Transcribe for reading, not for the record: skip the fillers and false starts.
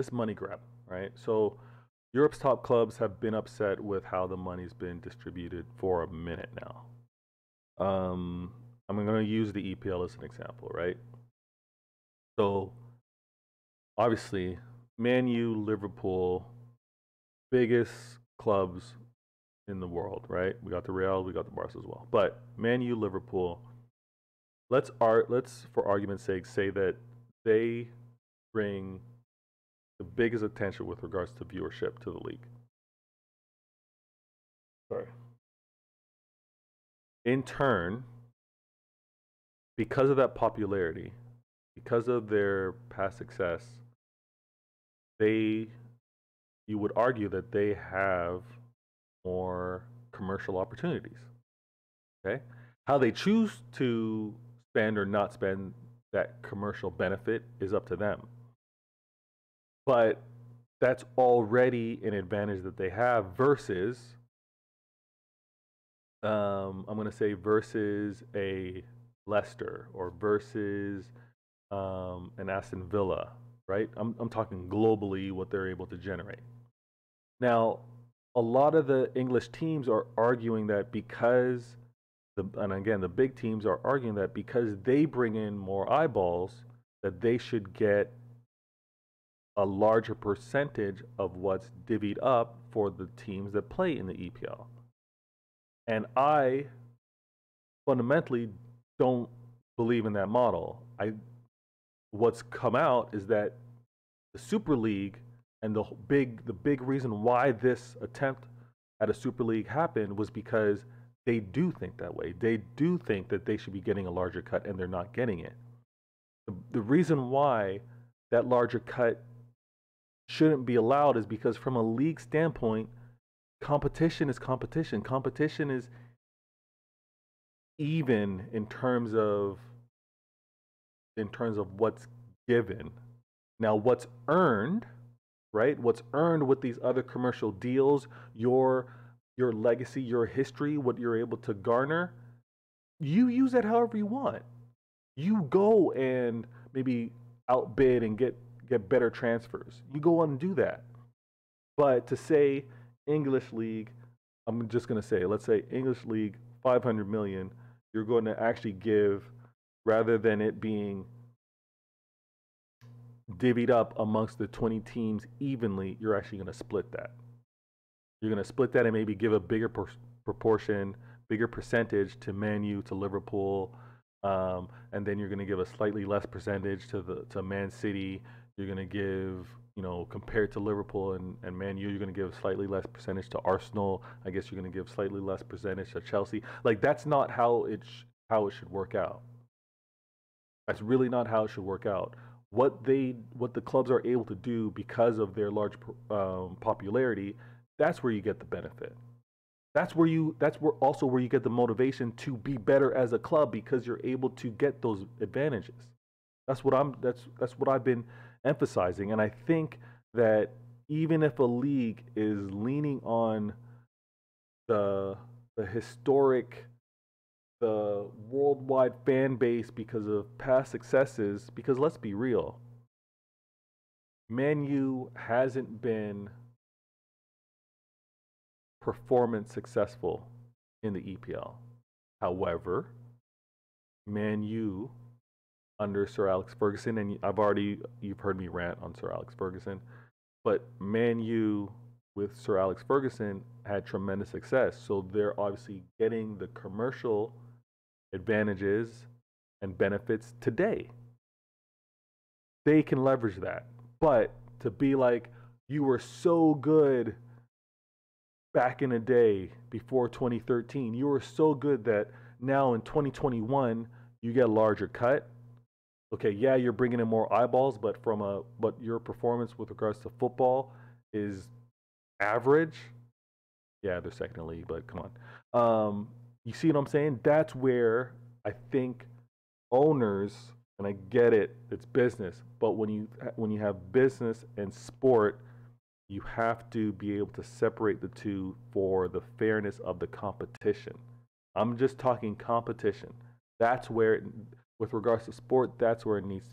this money grab, right? So Europe's top clubs have been upset with how the money's been distributed for a minute now. I'm going to use the EPL as an example, right? So obviously, Man U, Liverpool, biggest clubs in the world, right? We got the Real, we got the Barca as well. But Man U, Liverpool, let's for argument's sake say that they bring the biggest attention with regards to viewership to the league. Sorry. In turn, because of that popularity, because of their past success, you would argue that they have more commercial opportunities. Okay? How they choose to spend or not spend that commercial benefit is up to them. But that's already an advantage that they have versus, I'm going to say, versus a Leicester or versus an Aston Villa, right? I'm talking globally what they're able to generate. Now, a lot of the English teams are arguing that because, and again, the big teams are arguing that because they bring in more eyeballs, that they should get a larger percentage of what's divvied up for the teams that play in the EPL. And I fundamentally don't believe in that model. What's come out is that the Super League and the big reason why this attempt at a Super League happened was because they do think that way. They do think that they should be getting a larger cut and they're not getting it. The reason why that larger cut shouldn't be allowed is because from a league standpoint, competition is competition. Competition is even in terms of what's given. Now, what's earned, right? What's earned with these other commercial deals, your legacy, your history, what you're able to garner, you use that however you want. You go and maybe outbid and get better transfers. You go on and do that. But to say English League, I'm just going to say, let's say English League, 500 million, you're going to actually give, rather than it being divvied up amongst the 20 teams evenly, you're actually going to split that. You're going to split that and maybe give a bigger proportion, bigger percentage to Man U, to Liverpool, and then you're going to give a slightly less percentage to Man City. You're going to give, compared to Liverpool and Man U, you're going to give slightly less percentage to Arsenal. I guess you're going to give slightly less percentage to Chelsea. Like, that's not how it should work out. That's really not how it should work out. What the clubs are able to do because of their large popularity, that's where you get the benefit. That's where you get the motivation to be better as a club because you're able to get those advantages. That's what I've been emphasizing, and I think that even if a league is leaning on the historic, the worldwide fan base because of past successes, because let's be real, Man U hasn't been performance successful in the EPL. However, Man U under Sir Alex Ferguson, and you've heard me rant on Sir Alex Ferguson, but Man U with Sir Alex Ferguson had tremendous success. So they're obviously getting the commercial advantages and benefits today. They can leverage that. But to be like, you were so good back in the day before 2013, you were so good that now in 2021 you get a larger cut. Okay, yeah, you're bringing in more eyeballs, but your performance with regards to football is average. Yeah, they're second in the league, but come on. You see what I'm saying? That's where I think owners, and I get it, it's business, but when you have business and sport, you have to be able to separate the two for the fairness of the competition. I'm just talking competition. That's where, with regards to sport, that's where it needs to